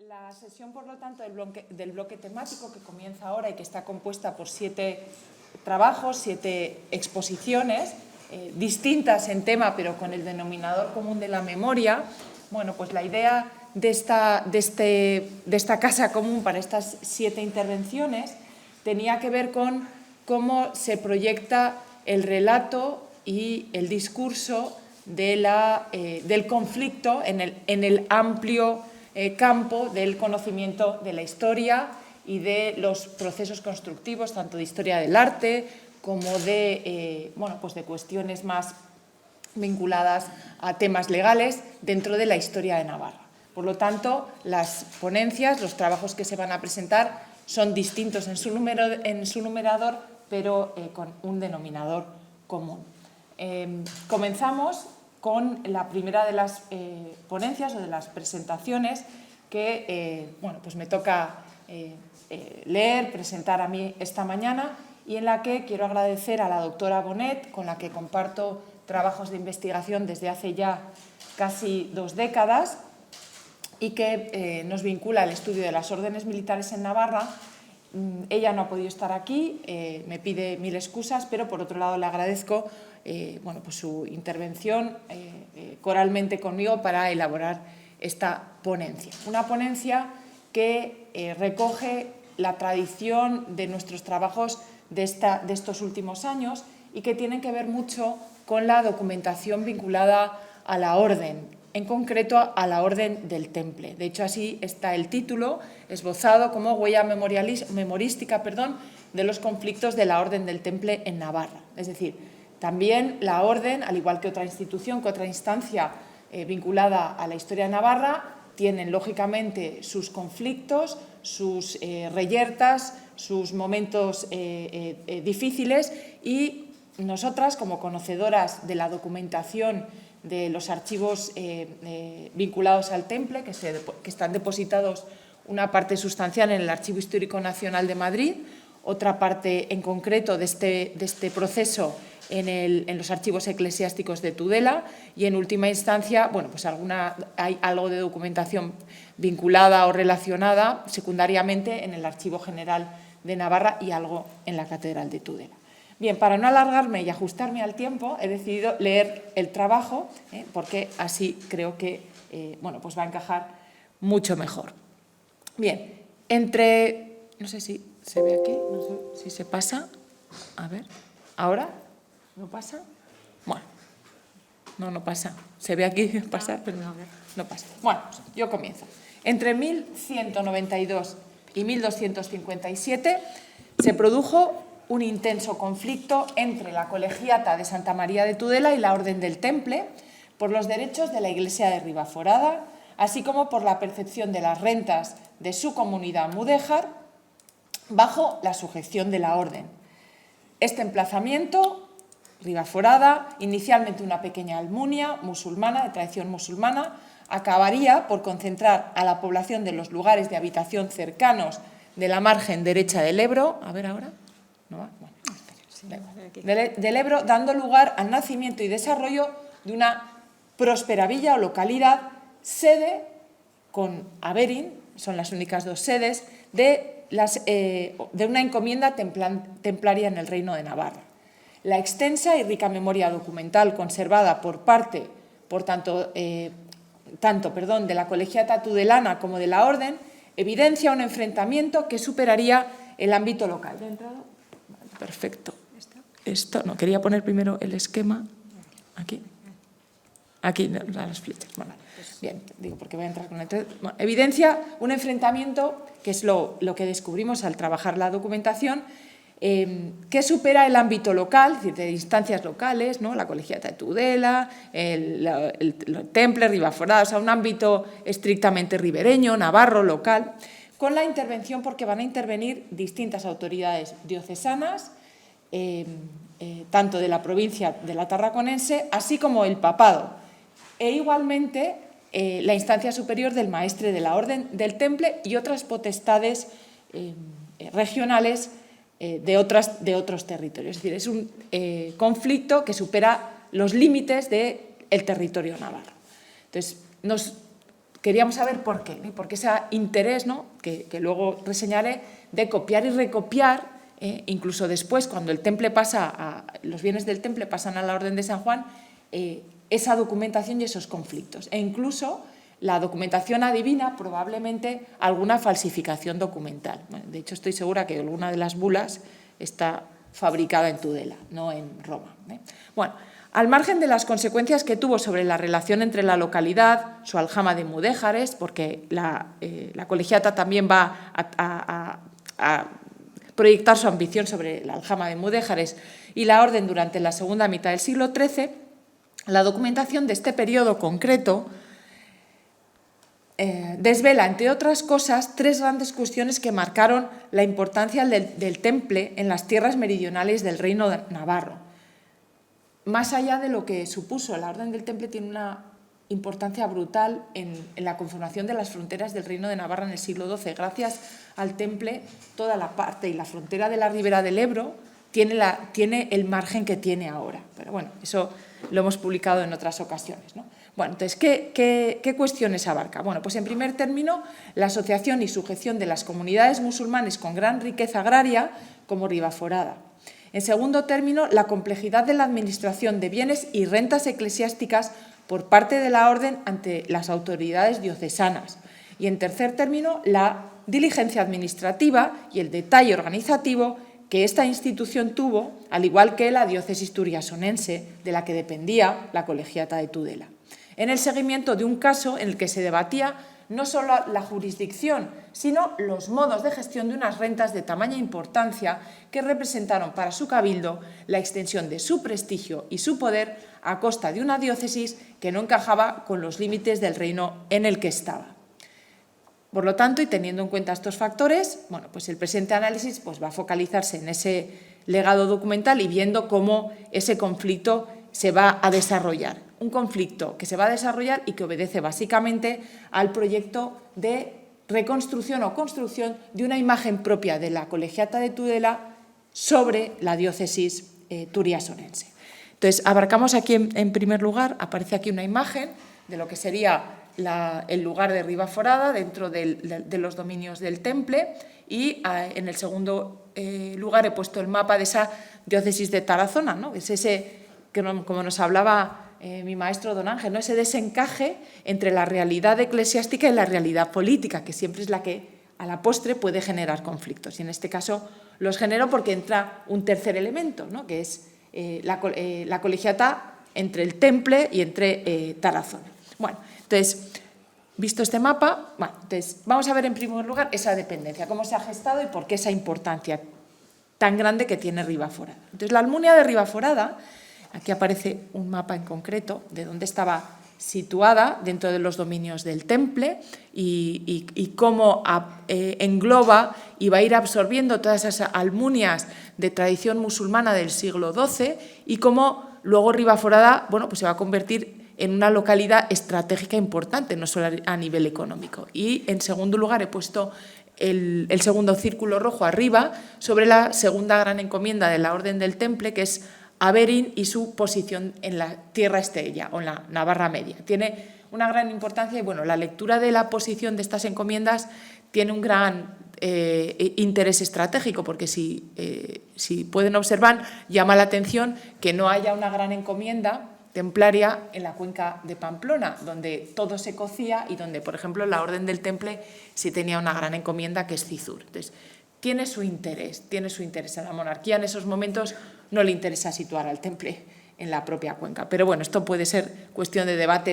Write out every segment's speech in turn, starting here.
La sesión, por lo tanto, del bloque temático que comienza ahora y que está compuesta por 7 trabajos, 7 exposiciones, distintas en tema, pero con el denominador común de la memoria. Bueno, pues la idea de esta casa común para estas 7 intervenciones tenía que ver con cómo se proyecta el relato y el discurso del conflicto en el amplio campo del conocimiento de la historia y de los procesos constructivos, tanto de historia del arte como de cuestiones más vinculadas a temas legales dentro de la historia de Navarra. Por lo tanto, las ponencias, los trabajos que se van a presentar son distintos en su numerador, pero con un denominador común. Comenzamos con la primera de las ponencias o de las presentaciones que pues me toca leer, presentar a mí esta mañana, y en la que quiero agradecer a la doctora Bonet, con la que comparto trabajos de investigación desde hace ya casi 2 décadas y que nos vincula al estudio de las órdenes militares en Navarra. Ella no ha podido estar aquí, me pide 1000 excusas, pero por otro lado le agradezco pues su intervención coralmente conmigo para elaborar esta ponencia. Una ponencia que recoge la tradición de nuestros trabajos de estos últimos años y que tienen que ver mucho con la documentación vinculada a la orden, en concreto a la Orden del Temple. De hecho, así está el título, esbozado como huella memorística de los conflictos de la Orden del Temple en Navarra. Es decir, también la Orden, al igual que otra institución, que otra instancia vinculada a la historia de Navarra, tienen lógicamente sus conflictos, sus reyertas, sus momentos difíciles, y nosotras, como conocedoras de la documentación de los archivos vinculados al Temple, que están depositados una parte sustancial en el Archivo Histórico Nacional de Madrid, otra parte en concreto de este proceso en los archivos eclesiásticos de Tudela, y en última instancia pues hay algo de documentación vinculada o relacionada secundariamente en el Archivo General de Navarra y algo en la Catedral de Tudela. Bien, para no alargarme y ajustarme al tiempo, he decidido leer el trabajo, porque así creo que pues va a encajar mucho mejor. Bien, no sé si se ve aquí, no sé si se pasa. A ver, ¿ahora? ¿No pasa? Bueno, no pasa. Se ve aquí pasar, pero no pasa. Bueno, yo comienzo. Entre 1192 y 1257 se produjo un intenso conflicto entre la colegiata de Santa María de Tudela y la Orden del Temple por los derechos de la Iglesia de Ribaforada, así como por la percepción de las rentas de su comunidad mudéjar bajo la sujeción de la Orden. Este emplazamiento, Ribaforada, inicialmente una pequeña almunia musulmana, de tradición musulmana, acabaría por concentrar a la población de los lugares de habitación cercanos de la margen derecha del Ebro. A ver ahora. ¿No va? Bueno, del Ebro, dando lugar al nacimiento y desarrollo de una próspera villa o localidad, sede con Averín, son las únicas 2 sedes, de una encomienda templaria en el Reino de Navarra. La extensa y rica memoria documental conservada tanto de la colegiata tudelana como de la Orden evidencia un enfrentamiento que superaría el ámbito local. ¿De entrada? Perfecto. Esto, no, quería poner primero el esquema. Aquí, las flechas. Bueno, bien, digo porque voy a entrar con el... Bueno, evidencia un enfrentamiento, que es lo que descubrimos al trabajar la documentación, que supera el ámbito local, es decir, de instancias locales, ¿no? La colegiata de Tudela, el Temple, Ribaforada, o sea, un ámbito estrictamente ribereño, navarro, local, con la intervención, porque van a intervenir distintas autoridades diocesanas, tanto de la provincia de la Tarraconense, así como el papado, e igualmente la instancia superior del maestre de la Orden del Temple y otras potestades regionales de otros territorios. Es decir, es un conflicto que supera los límites del territorio navarro. Entonces, nos queríamos saber por qué, porque ese interés, ¿no?, que luego reseñaré, de copiar y recopiar, incluso después, cuando el temple pasa los bienes del temple pasan a la Orden de San Juan, esa documentación y esos conflictos. E incluso la documentación adivina probablemente alguna falsificación documental. Bueno, de hecho, estoy segura que alguna de las bulas está fabricada en Tudela, no en Roma. Bueno, al margen de las consecuencias que tuvo sobre la relación entre la localidad, su aljama de mudéjares, porque la colegiata también va a proyectar su ambición sobre la aljama de mudéjares y la orden durante la segunda mitad del siglo XIII, la documentación de este periodo concreto desvela, entre otras cosas, tres grandes cuestiones que marcaron la importancia del temple en las tierras meridionales del reino navarro. Más allá de lo que supuso, la Orden del Temple tiene una importancia brutal en la conformación de las fronteras del Reino de Navarra en el siglo XII. Gracias al temple, toda la parte y la frontera de la ribera del Ebro tiene el margen que tiene ahora. Pero bueno, eso lo hemos publicado en otras ocasiones, ¿no? Bueno, entonces, ¿qué cuestiones abarca? Bueno, pues en primer término, la asociación y sujeción de las comunidades musulmanes con gran riqueza agraria como Ribaforada. En segundo término, la complejidad de la administración de bienes y rentas eclesiásticas por parte de la Orden ante las autoridades diocesanas. Y en tercer término, la diligencia administrativa y el detalle organizativo que esta institución tuvo, al igual que la diócesis turiasonense, de la que dependía la colegiata de Tudela, en el seguimiento de un caso en el que se debatía no solo la jurisdicción, sino los modos de gestión de unas rentas de tamaña importancia que representaron para su cabildo la extensión de su prestigio y su poder a costa de una diócesis que no encajaba con los límites del reino en el que estaba. Por lo tanto, y teniendo en cuenta estos factores, bueno, pues el presente análisis pues, va a focalizarse en ese legado documental y viendo cómo ese conflicto se va a desarrollar. Un conflicto que se va a desarrollar y que obedece básicamente al proyecto de reconstrucción o construcción de una imagen propia de la colegiata de Tudela sobre la diócesis turiasonense. Entonces, abarcamos aquí, en primer lugar, aparece aquí una imagen de lo que sería el lugar de Ribaforada dentro de los dominios del temple y en el segundo lugar he puesto el mapa de esa diócesis de Tarazona, ¿no? Es ese, como nos hablaba mi maestro don Ángel, ¿no?, ese desencaje entre la realidad eclesiástica y la realidad política, que siempre es la que a la postre puede generar conflictos. Y en este caso los generó porque entra un tercer elemento, ¿no?, que es la colegiata entre el temple y entre Tarazona. Bueno, entonces, visto este mapa, bueno, entonces vamos a ver en primer lugar esa dependencia, cómo se ha gestado y por qué esa importancia tan grande que tiene Ribaforada. Entonces, la Almunia de Ribaforada, aquí aparece un mapa en concreto de dónde estaba situada dentro de los dominios del temple y cómo engloba y va a ir absorbiendo todas esas almunias de tradición musulmana del siglo XII y cómo luego Ribaforada, bueno, pues se va a convertir en una localidad estratégica importante, no solo a nivel económico. Y en segundo lugar he puesto el segundo círculo rojo arriba sobre la segunda gran encomienda de la Orden del Temple, que es Averín y su posición en la Tierra Estella o en la Navarra Media. Tiene una gran importancia y bueno, la lectura de la posición de estas encomiendas tiene un gran interés estratégico porque si pueden observar, llama la atención que no haya una gran encomienda templaria en la cuenca de Pamplona, donde todo se cocía y donde, por ejemplo, la Orden del Temple sí tenía una gran encomienda que es Cizur. Entonces, tiene su interés a la monarquía. En esos momentos no le interesa situar al temple en la propia cuenca. Pero bueno, esto puede ser cuestión de debate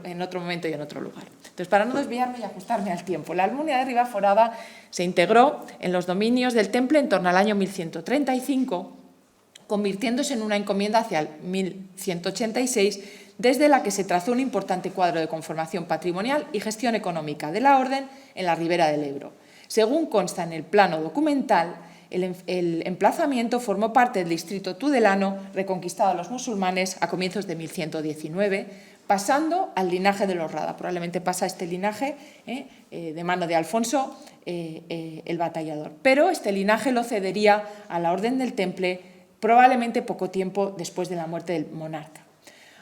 en otro momento y en otro lugar. Entonces, para no desviarme y ajustarme al tiempo, la Almunia de Ribaforada se integró en los dominios del temple en torno al año 1135, convirtiéndose en una encomienda hacia el 1186, desde la que se trazó un importante cuadro de conformación patrimonial y gestión económica de la Orden en la ribera del Ebro. Según consta en el plano documental, el emplazamiento formó parte del distrito tudelano reconquistado a los musulmanes a comienzos de 1119, pasando al linaje de los Rada. Probablemente pasa este linaje de mano de Alfonso el Batallador. Pero este linaje lo cedería a la Orden del Temple probablemente poco tiempo después de la muerte del monarca.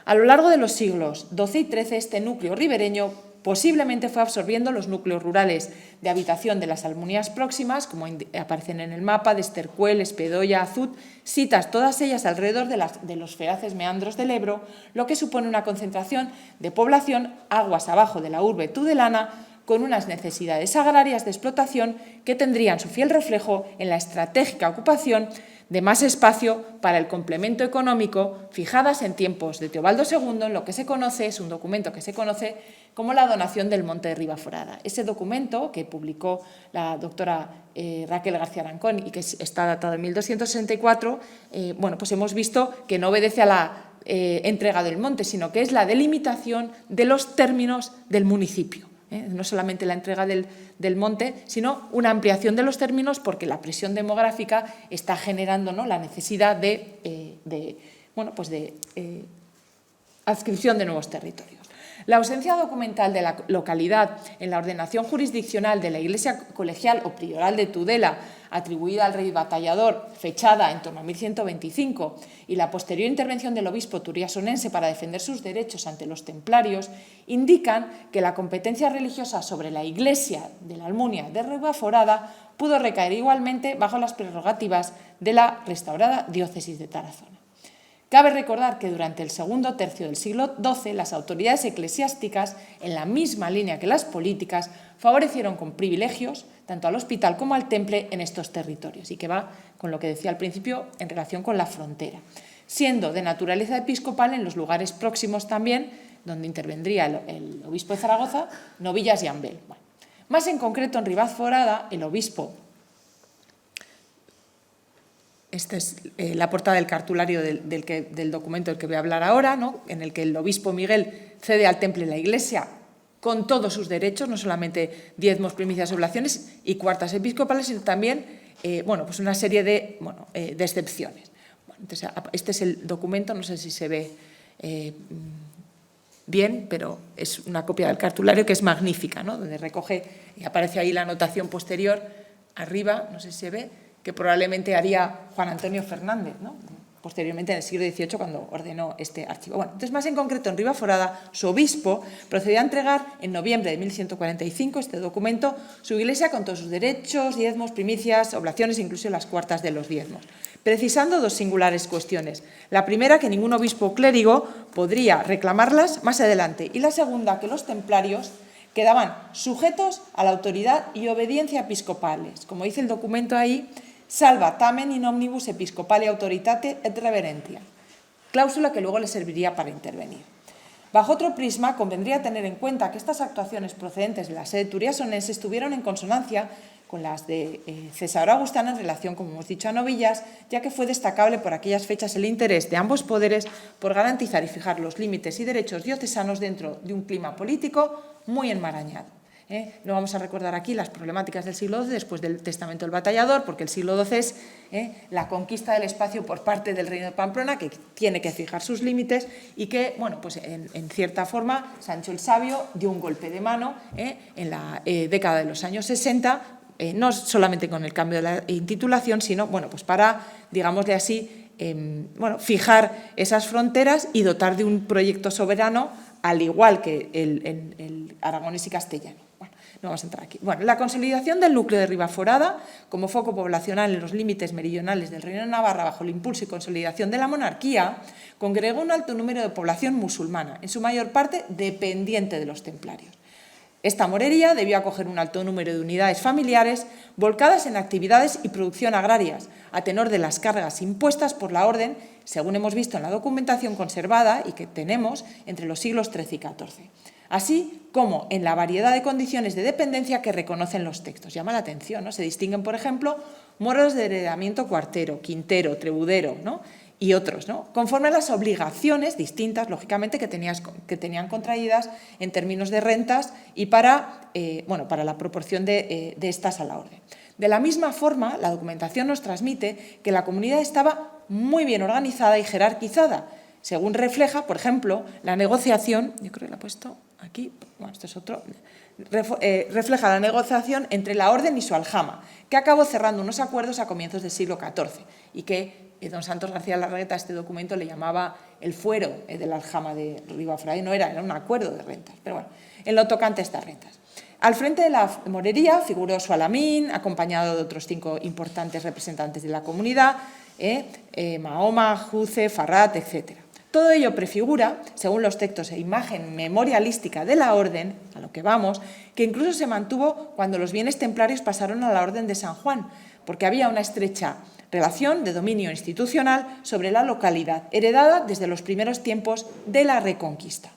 A lo largo de los siglos XII y XIII, este núcleo ribereño posiblemente fue absorbiendo los núcleos rurales de habitación de las Almunías próximas, como aparecen en el mapa, de Estercuel, Espedoya, Azud, citas todas ellas alrededor de los feraces meandros del Ebro, lo que supone una concentración de población aguas abajo de la urbe tudelana, con unas necesidades agrarias de explotación que tendrían su fiel reflejo en la estratégica ocupación de más espacio para el complemento económico, fijadas en tiempos de Teobaldo II, en lo que se conoce, es un documento que se conoce como la donación del Monte de Ribaforada. Ese documento, que publicó la doctora Raquel García Arancón y que está datado en 1264, bueno, pues hemos visto que no obedece a la entrega del monte, sino que es la delimitación de los términos del municipio. No solamente la entrega del monte, sino una ampliación de los términos, porque la presión demográfica está generando, ¿no?, la necesidad de adscripción de nuevos territorios. La ausencia documental de la localidad en la ordenación jurisdiccional de la Iglesia colegial o prioral de Tudela, atribuida al rey batallador, fechada en torno a 1125, y la posterior intervención del obispo turiasonense para defender sus derechos ante los templarios, indican que la competencia religiosa sobre la Iglesia de la Almunia de Ribaforada pudo recaer igualmente bajo las prerrogativas de la restaurada diócesis de Tarazona. Cabe recordar que durante el segundo tercio del siglo XII las autoridades eclesiásticas, en la misma línea que las políticas, favorecieron con privilegios tanto al hospital como al temple en estos territorios, y que va con lo que decía al principio en relación con la frontera, siendo de naturaleza episcopal en los lugares próximos también, donde intervendría el obispo de Zaragoza, Novillas y Ambel. Bueno, más en concreto en Ribaforada, el obispo. Esta es la portada del cartulario del documento del que voy a hablar ahora, ¿no?, en el que el obispo Miguel cede al temple la Iglesia con todos sus derechos, no solamente diezmos, primicias, oblaciones y cuartas episcopales, sino también pues una serie de excepciones. Bueno, entonces, este es el documento, no sé si se ve bien, pero es una copia del cartulario que es magnífica, ¿no?, donde recoge y aparece ahí la anotación posterior arriba, no sé si se ve, que probablemente haría Juan Antonio Fernández, ¿no?, posteriormente en el siglo XVIII, cuando ordenó este archivo. Bueno, entonces, más en concreto, en Ribaforada, su obispo procedió a entregar en noviembre de 1145 este documento, su iglesia con todos sus derechos, diezmos, primicias, oblaciones, incluso las cuartas de los diezmos, precisando dos singulares cuestiones. La primera, que ningún obispo o clérigo podría reclamarlas más adelante, y la segunda, que los templarios quedaban sujetos a la autoridad y obediencia episcopales. Como dice el documento ahí, salva tamen in omnibus episcopali autoritate et reverentia, cláusula que luego le serviría para intervenir. Bajo otro prisma, convendría tener en cuenta que estas actuaciones procedentes de la sede turiasonense estuvieron en consonancia con las de César Agustana en relación, como hemos dicho, a Novillas, ya que fue destacable por aquellas fechas el interés de ambos poderes por garantizar y fijar los límites y derechos diocesanos dentro de un clima político muy enmarañado. No vamos a recordar aquí las problemáticas del siglo XII después del testamento del batallador, porque el siglo XII es la conquista del espacio por parte del reino de Pamplona, que tiene que fijar sus límites y que, bueno, pues en cierta forma, Sancho el Sabio dio un golpe de mano en la década de los años 60, no solamente con el cambio de la intitulación, sino, bueno, pues para, digámosle así, fijar esas fronteras y dotar de un proyecto soberano, al igual que el aragonés y castellano. Bueno, no vamos a entrar aquí. Bueno, la consolidación del núcleo de Ribaforada como foco poblacional en los límites meridionales del Reino de Navarra bajo el impulso y consolidación de la monarquía congregó un alto número de población musulmana, en su mayor parte dependiente de los templarios. Esta morería debió acoger un alto número de unidades familiares volcadas en actividades y producción agrarias, a tenor de las cargas impuestas por la orden, según hemos visto en la documentación conservada y que tenemos entre los siglos XIII y XIV, así como en la variedad de condiciones de dependencia que reconocen los textos. Llama la atención, ¿no? Se distinguen, por ejemplo, moros de heredamiento cuartero, quintero, trebudero, ¿no?, y otros, ¿no?, conforme a las obligaciones distintas, lógicamente, que tenían contraídas en términos de rentas y para la proporción de estas a la orden. De la misma forma, la documentación nos transmite que la comunidad estaba muy bien organizada y jerarquizada, según refleja, por ejemplo, la negociación, yo creo que la he puesto aquí, bueno, esto es otro, refleja la negociación entre la orden y su aljama, que acabó cerrando unos acuerdos a comienzos del siglo XIV y que don Santos García Larragueta a este documento le llamaba el fuero de la aljama de Ribaforada, y no era un acuerdo de rentas, pero bueno, en lo tocante a estas rentas. Al frente de la morería figuró su Alamín, acompañado de otros 5 importantes representantes de la comunidad, Mahoma, Juce, Farrat, etc. Todo ello prefigura, según los textos e imagen memorialística de la orden, a lo que vamos, que incluso se mantuvo cuando los bienes templarios pasaron a la Orden de San Juan, porque había una estrecha relación de dominio institucional sobre la localidad, heredada desde los primeros tiempos de la Reconquista.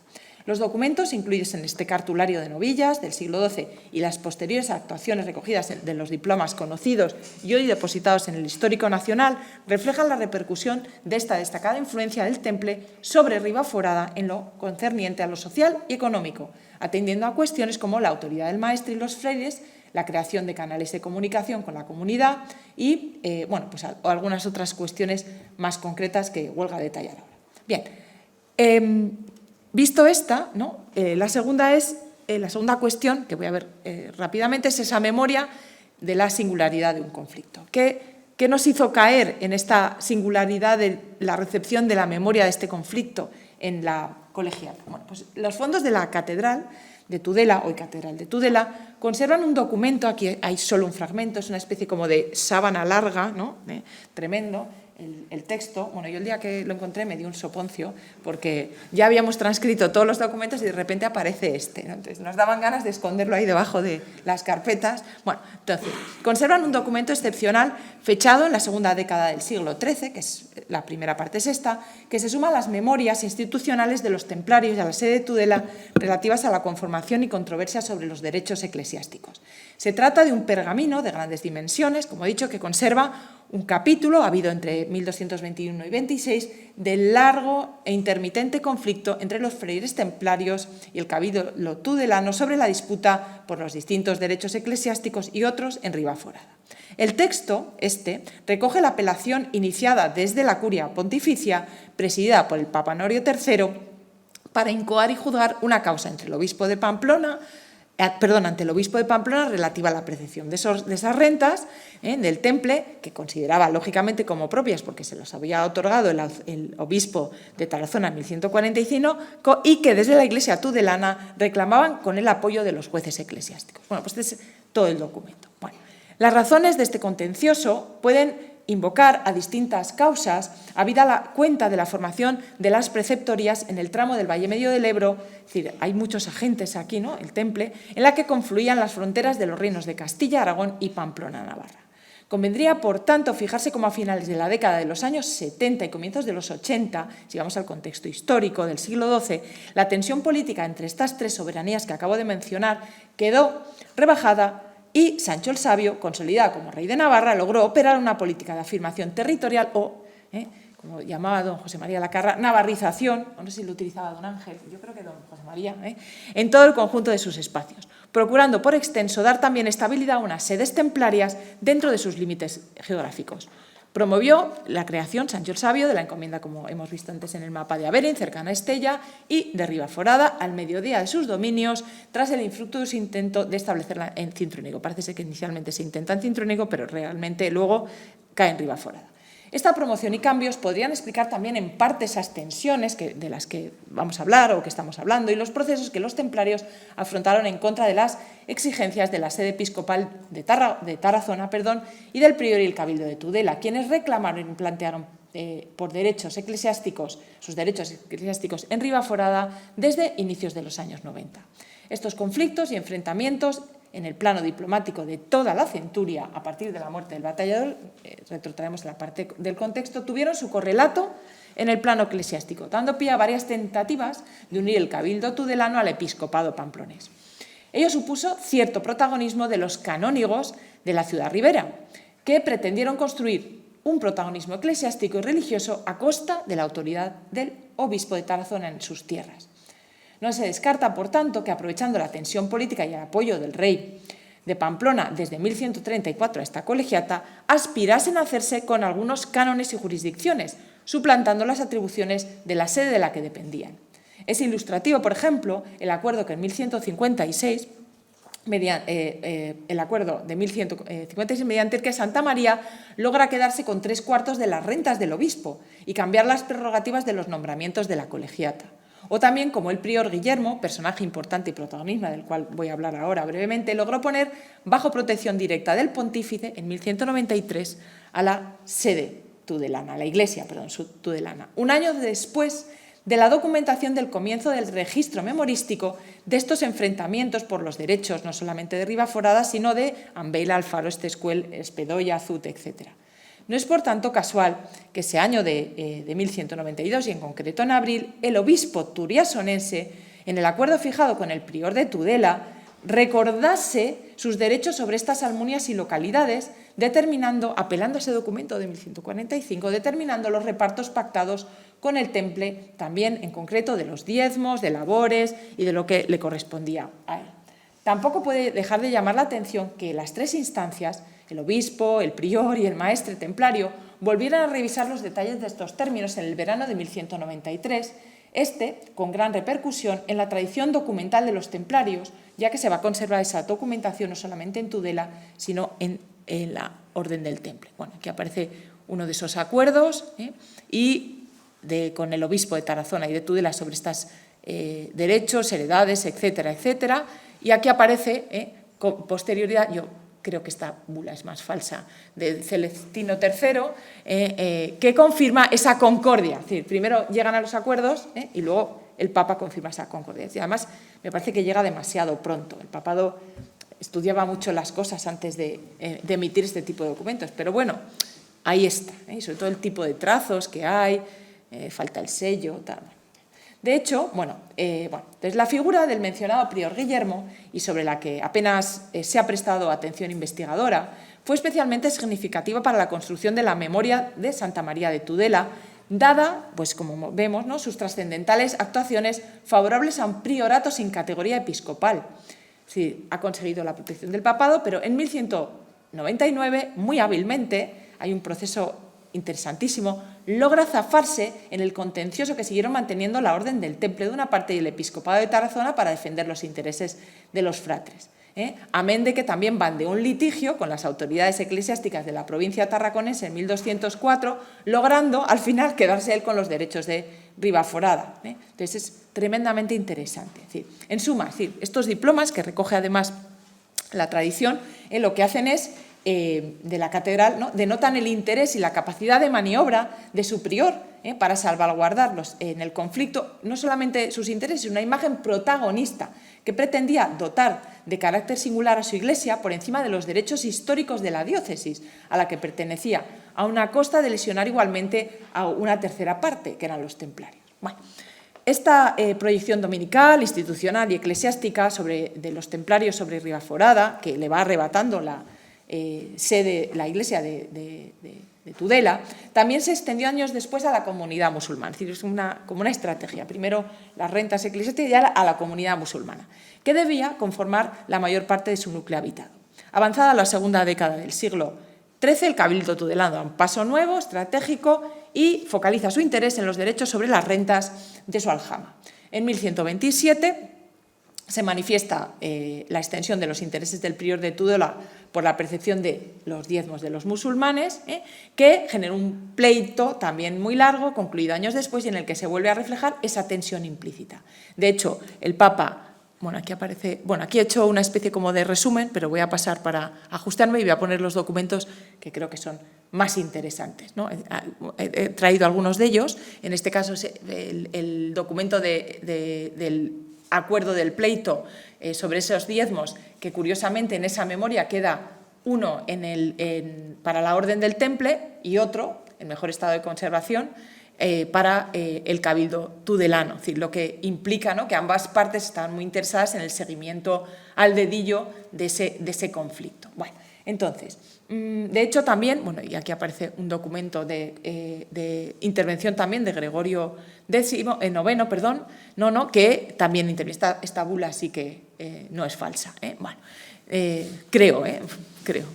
Los documentos incluidos en este cartulario de novillas del siglo XII y las posteriores actuaciones recogidas de los diplomas conocidos y hoy depositados en el Histórico Nacional reflejan la repercusión de esta destacada influencia del Temple sobre Ribaforada en lo concerniente a lo social y económico, atendiendo a cuestiones como la autoridad del maestre y los frailes, la creación de canales de comunicación con la comunidad y pues algunas otras cuestiones más concretas que huelga detallar ahora. Bien, visto esta, ¿no? La segunda cuestión, que voy a ver rápidamente, es esa memoria de la singularidad de un conflicto. ¿Qué nos hizo caer en esta singularidad de la recepción de la memoria de este conflicto en la colegiata? Bueno, pues los fondos de la Catedral de Tudela, hoy Catedral de Tudela, conservan un documento, aquí hay solo un fragmento, es una especie como de sábana larga, ¿no? Tremendo, el texto. Bueno, yo el día que lo encontré me dio un soponcio porque ya habíamos transcrito todos los documentos y de repente aparece este, ¿no? Entonces nos daban ganas de esconderlo ahí debajo de las carpetas. Bueno, entonces, conservan un documento excepcional fechado en la segunda década del siglo XIII, que es la primera parte es esta, que se suma a las memorias institucionales de los templarios y a la sede de Tudela relativas a la conformación y controversia sobre los derechos eclesiásticos. Se trata de un pergamino de grandes dimensiones, como he dicho, que conserva un capítulo, habido entre 1221 y 26, del largo e intermitente conflicto entre los freires templarios y el cabildo tudelano sobre la disputa por los distintos derechos eclesiásticos y otros en Ribaforada. El texto, recoge la apelación iniciada desde la curia pontificia, presidida por el Papa Honorio III, para incoar y juzgar una causa entre el obispo de Pamplona, ante el obispo de Pamplona relativa a la percepción de esas rentas del Temple, que consideraba lógicamente como propias porque se los había otorgado el obispo de Tarazona en 1145 y que desde la Iglesia tudelana reclamaban con el apoyo de los jueces eclesiásticos. Bueno, pues este es todo el documento. Bueno, las razones de este contencioso pueden invocar a distintas causas, habida cuenta de la formación de las preceptorías en el tramo del Valle Medio del Ebro, es decir, hay muchos agentes aquí, ¿no? El Temple, en la que confluían las fronteras de los reinos de Castilla, Aragón y Pamplona-Navarra. Convendría, por tanto, fijarse cómo a finales de la década de los años 70 y comienzos de los 80, si vamos al contexto histórico del siglo XII, la tensión política entre estas 3 soberanías que acabo de mencionar quedó rebajada y Sancho el Sabio, consolidado como rey de Navarra, logró operar una política de afirmación territorial o, como llamaba don José María Lacarra, navarrización, no sé si lo utilizaba don Ángel, yo creo que don José María, en todo el conjunto de sus espacios, procurando por extenso dar también estabilidad a unas sedes templarias dentro de sus límites geográficos. Promovió la creación, Sancho el Sabio, de la encomienda, como hemos visto antes en el mapa de Aberín, cercana a Estella, y de Ribaforada, al mediodía de sus dominios, tras el infructuoso intento de establecerla en Cintruénigo. Parece ser que inicialmente se intenta en Cintruénigo, pero realmente luego cae en Ribaforada. Esta promoción y cambios podrían explicar también en parte esas tensiones de las que vamos a hablar o que estamos hablando y los procesos que los templarios afrontaron en contra de las exigencias de la sede episcopal de Tarazona y del prior y el cabildo de Tudela, quienes reclamaron y plantearon por derechos eclesiásticos, sus derechos eclesiásticos en Ribaforada desde inicios de los años 90. Estos conflictos y enfrentamientos en el plano diplomático de toda la centuria, a partir de la muerte del batallador, retrotraemos en la parte del contexto, tuvieron su correlato en el plano eclesiástico, dando pie a varias tentativas de unir el cabildo tudelano al episcopado pamplonés. Ello supuso cierto protagonismo de los canónigos de la ciudad ribera, que pretendieron construir un protagonismo eclesiástico y religioso a costa de la autoridad del obispo de Tarazona en sus tierras. No se descarta, por tanto, que aprovechando la tensión política y el apoyo del rey de Pamplona desde 1134 a esta colegiata, aspirasen a hacerse con algunos cánones y jurisdicciones, suplantando las atribuciones de la sede de la que dependían. Es ilustrativo, por ejemplo, el acuerdo que en 1156 el acuerdo de 1156, mediante el que Santa María logra quedarse con 3/4 de las rentas del obispo y cambiar las prerrogativas de los nombramientos de la colegiata. O también como el prior Guillermo, personaje importante y protagonista del cual voy a hablar ahora brevemente, logró poner bajo protección directa del pontífice en 1193 a la sede tudelana, la iglesia, tudelana. Un año después de la documentación del comienzo del registro memorístico de estos enfrentamientos por los derechos, no solamente de Ribaforada, sino de Ambeila, Alfaro, Estescuel, Espedoya, Azute, etc. No es, por tanto, casual que ese año de 1192, y en concreto en abril, el obispo turiasonense, en el acuerdo fijado con el prior de Tudela, recordase sus derechos sobre estas almunias y localidades, apelando a ese documento de 1145, determinando los repartos pactados con el temple, también en concreto de los diezmos, de labores y de lo que le correspondía a él. Tampoco puede dejar de llamar la atención que las tres instancias, el obispo, el prior y el maestre templario, volvieran a revisar los detalles de estos términos en el verano de 1193, con gran repercusión en la tradición documental de los templarios, ya que se va a conservar esa documentación no solamente en Tudela, sino en la Orden del Temple. Bueno, aquí aparece uno de esos acuerdos con el obispo de Tarazona y de Tudela sobre estos derechos, heredades, etcétera, etcétera. Y aquí aparece, con posterioridad, yo creo que esta bula es más falsa, de Celestino III, que confirma esa concordia. Es decir, primero llegan a los acuerdos y luego el Papa confirma esa concordia. Y además, me parece que llega demasiado pronto. El papado estudiaba mucho las cosas antes de emitir este tipo de documentos. Pero bueno, ahí está. Sobre todo el tipo de trazos que hay, falta el sello, tal. De hecho, desde la figura del mencionado prior Guillermo, y sobre la que apenas se ha prestado atención investigadora, fue especialmente significativa para la construcción de la memoria de Santa María de Tudela, dada, pues como vemos, ¿no?, sus trascendentales actuaciones favorables a un priorato sin categoría episcopal. Sí, ha conseguido la protección del papado, pero en 1199, muy hábilmente, hay un proceso interesantísimo, logra zafarse en el contencioso que siguieron manteniendo la Orden del Temple de una parte y el Episcopado de Tarazona para defender los intereses de los fratres. Amén de que también van de un litigio con las autoridades eclesiásticas de la provincia tarraconense en 1204, logrando al final quedarse él con los derechos de Ribaforada. Entonces es tremendamente interesante. Es decir, en suma, estos diplomas, que recoge además la tradición, lo que hacen es, de la catedral, ¿no?, denotan el interés y la capacidad de maniobra de su prior para salvaguardarlos en el conflicto, no solamente sus intereses, sino una imagen protagonista que pretendía dotar de carácter singular a su iglesia por encima de los derechos históricos de la diócesis a la que pertenecía, a una costa de lesionar igualmente a una tercera parte, que eran los templarios. Bueno, esta proyección dominical, institucional y eclesiástica de los templarios sobre Ribaforada, que le va arrebatando la iglesia de Tudela, también se extendió años después a la comunidad musulmana. Es decir, es como una estrategia. Primero las rentas eclesiásticas y a la comunidad musulmana, que debía conformar la mayor parte de su núcleo habitado. Avanzada la segunda década del siglo XIII, el Cabildo tudelano da un paso nuevo, estratégico, y focaliza su interés en los derechos sobre las rentas de su aljama. En 1127 se manifiesta la extensión de los intereses del prior de Tudela por la percepción de los diezmos de los musulmanes, que generó un pleito también muy largo, concluido años después, y en el que se vuelve a reflejar esa tensión implícita. De hecho, el Papa, aquí he hecho una especie como de resumen, pero voy a pasar para ajustarme y voy a poner los documentos que creo que son más interesantes, ¿no? He traído algunos de ellos, en este caso el documento del acuerdo del pleito sobre esos diezmos, que curiosamente en esa memoria queda uno para la Orden del Temple y otro, en mejor estado de conservación, para el Cabildo tudelano. Es decir, lo que implica, ¿no?, que ambas partes estaban muy interesadas en el seguimiento al dedillo de ese conflicto. Bueno, entonces, de hecho también, y aquí aparece un documento de intervención también de Gregorio IX, que también interviene. Esta bula sí que no es falsa. Creo,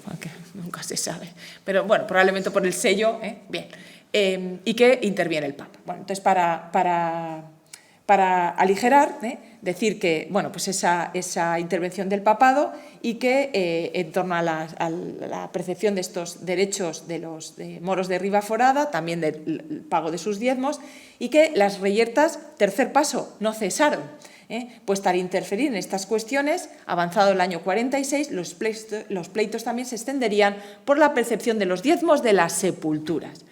aunque nunca se sabe, pero bueno, probablemente por el sello, bien, y que interviene el Papa. Bueno, entonces para aligerar, decir que, bueno, pues esa intervención del papado y que en torno a la percepción de estos derechos de los moros de Ribaforada, también del pago de sus diezmos, y que las reyertas, tercer paso, no cesaron. Pues al interferir en estas cuestiones, avanzado el año 46, los pleitos también se extenderían por la percepción de los diezmos de las sepulturas,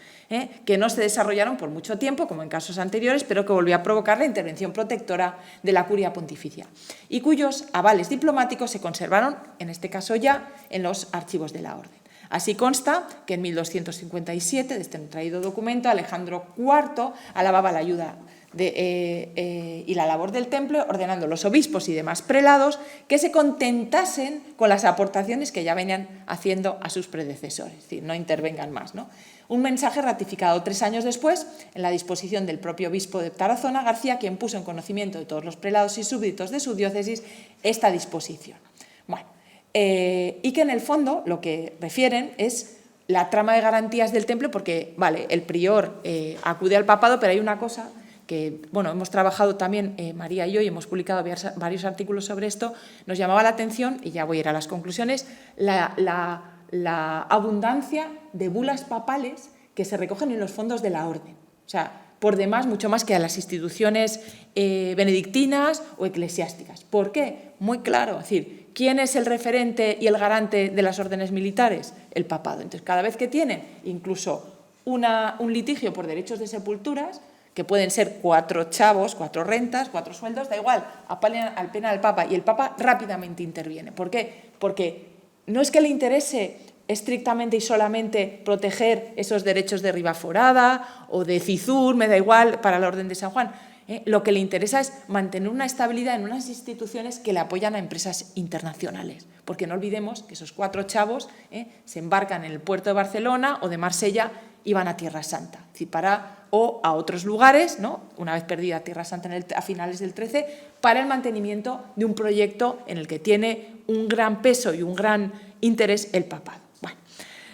que no se desarrollaron por mucho tiempo, como en casos anteriores, pero que volvió a provocar la intervención protectora de la curia pontificia, y cuyos avales diplomáticos se conservaron, en este caso ya, en los archivos de la orden. Así consta que en 1257, de este traído documento, Alejandro IV alababa la ayuda y la labor del templo, ordenando a los obispos y demás prelados que se contentasen con las aportaciones que ya venían haciendo a sus predecesores, es decir, no intervengan más, ¿no? Un mensaje ratificado 3 años después en la disposición del propio obispo de Tarazona, García, quien puso en conocimiento de todos los prelados y súbditos de su diócesis esta disposición. Bueno, y que en el fondo lo que refieren es la trama de garantías del templo, porque, vale, el prior acude al papado, pero hay una cosa que, bueno, hemos trabajado también María y yo, y hemos publicado varios artículos sobre esto. Nos llamaba la atención, y ya voy a ir a las conclusiones, la abundancia de bulas papales que se recogen en los fondos de la orden. O sea, por demás, mucho más que a las instituciones benedictinas o eclesiásticas. ¿Por qué? Muy claro, es decir, ¿quién es el referente y el garante de las órdenes militares? El papado. Entonces, cada vez que tienen incluso un litigio por derechos de sepulturas, que pueden ser 4 chavos, 4 rentas, 4 sueldos, da igual, apela al Papa, y el Papa rápidamente interviene. ¿Por qué? Porque no es que le interese estrictamente y solamente proteger esos derechos de Ribaforada o de Cizur, me da igual, para la Orden de San Juan. Lo que le interesa es mantener una estabilidad en unas instituciones que le apoyan a empresas internacionales. Porque no olvidemos que esos 4 chavos se embarcan en el puerto de Barcelona o de Marsella y van a Tierra Santa, o a otros lugares, ¿no? Una vez perdida Tierra Santa a finales del 13, para el mantenimiento de un proyecto en el que tiene un gran peso y un gran interés el papado. Bueno,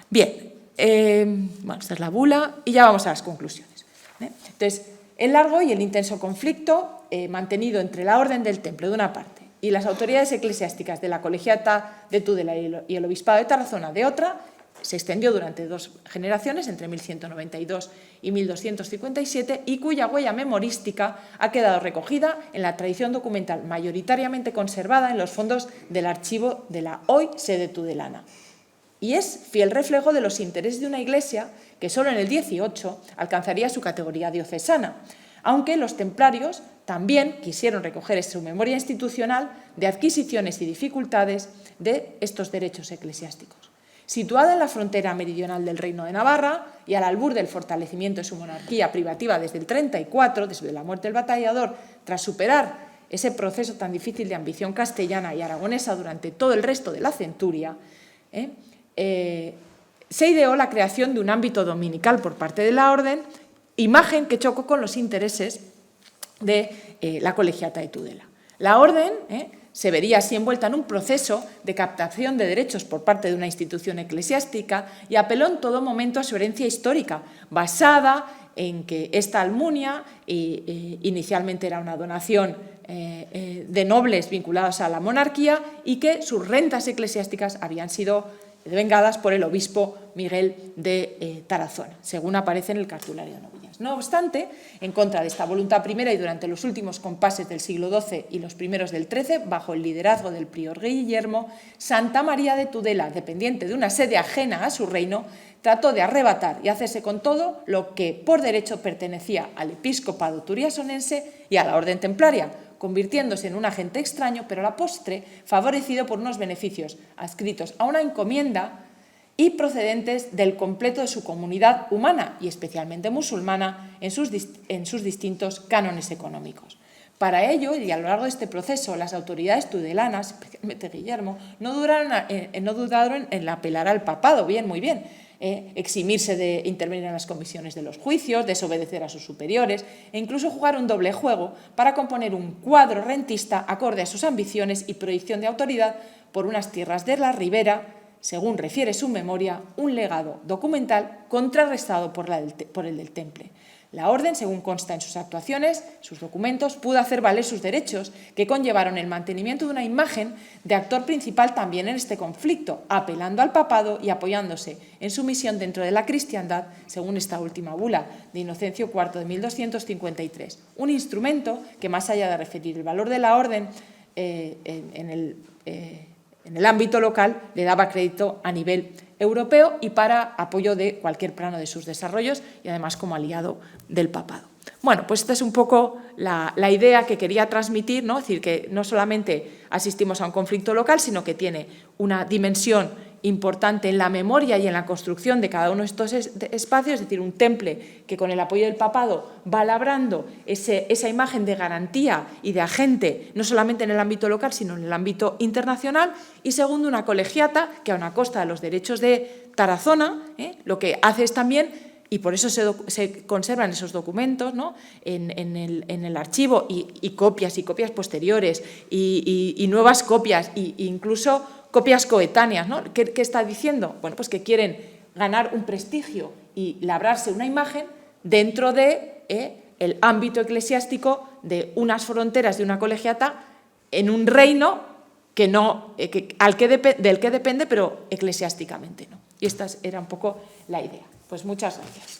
bien, esta es la bula y ya vamos a las conclusiones. Entonces, el largo y el intenso conflicto mantenido entre la Orden del Templo, de una parte, y las autoridades eclesiásticas de la Colegiata de Tudela y el Obispado de Tarazona, de otra, se extendió durante 2 generaciones, entre 1192 y 1257, y cuya huella memorística ha quedado recogida en la tradición documental mayoritariamente conservada en los fondos del archivo de la hoy sede tudelana. Y es fiel reflejo de los intereses de una iglesia que solo en el 18 alcanzaría su categoría diocesana, aunque los templarios también quisieron recoger en su memoria institucional de adquisiciones y dificultades de estos derechos eclesiásticos. Situada en la frontera meridional del Reino de Navarra y al albur del fortalecimiento de su monarquía privativa desde el 34, desde la muerte del batallador, tras superar ese proceso tan difícil de ambición castellana y aragonesa durante todo el resto de la centuria, se ideó la creación de un ámbito dominical por parte de la Orden, imagen que chocó con los intereses de la Colegiata de Tudela. La Orden se vería así envuelta en un proceso de captación de derechos por parte de una institución eclesiástica y apeló en todo momento a su herencia histórica, basada en que esta almunia inicialmente era una donación de nobles vinculados a la monarquía y que sus rentas eclesiásticas habían sido devengadas por el obispo Miguel de Tarazona, según aparece en el cartulario de Novillas. No obstante, en contra de esta voluntad primera y durante los últimos compases del siglo XII y los primeros del XIII, bajo el liderazgo del prior Guillermo, Santa María de Tudela, dependiente de una sede ajena a su reino, trató de arrebatar y hacerse con todo lo que por derecho pertenecía al episcopado turiasonense y a la orden templaria, convirtiéndose en un agente extraño, pero a la postre favorecido por unos beneficios adscritos a una encomienda y procedentes del completo de su comunidad humana y especialmente musulmana en sus distintos cánones económicos. Para ello, y a lo largo de este proceso, las autoridades tudelanas, especialmente Guillermo, no dudaron en apelar al papado, muy bien, eximirse de intervenir en las comisiones de los juicios, desobedecer a sus superiores e incluso jugar un doble juego para componer un cuadro rentista acorde a sus ambiciones y proyección de autoridad por unas tierras de la Ribera, según refiere su memoria, un legado documental contrarrestado por el del Temple. La orden, según consta en sus actuaciones, sus documentos, pudo hacer valer sus derechos que conllevaron el mantenimiento de una imagen de actor principal también en este conflicto, apelando al papado y apoyándose en su misión dentro de la cristiandad, según esta última bula de Inocencio IV de 1253. Un instrumento que, más allá de referir el valor de la orden en el ámbito local, le daba crédito a nivel europeo y para apoyo de cualquier plano de sus desarrollos y además como aliado del papado. Bueno, pues esta es un poco la idea que quería transmitir, ¿no? Es decir, que no solamente asistimos a un conflicto local, sino que tiene una dimensión importante en la memoria y en la construcción de cada uno de estos espacios, es decir, un temple que con el apoyo del papado va labrando esa imagen de garantía y de agente, no solamente en el ámbito local, sino en el ámbito internacional, y segundo, una colegiata que, aun a costa de los derechos de Tarazona, lo que hace es también, y por eso se conservan esos documentos, ¿no?, en el archivo, y copias posteriores, y nuevas copias, e incluso copias coetáneas, ¿no? ¿Qué está diciendo? Bueno, pues que quieren ganar un prestigio y labrarse una imagen dentro de el ámbito eclesiástico de unas fronteras de una colegiata en un reino que no, del que depende, pero eclesiásticamente no. Y esta era un poco la idea. Pues muchas gracias.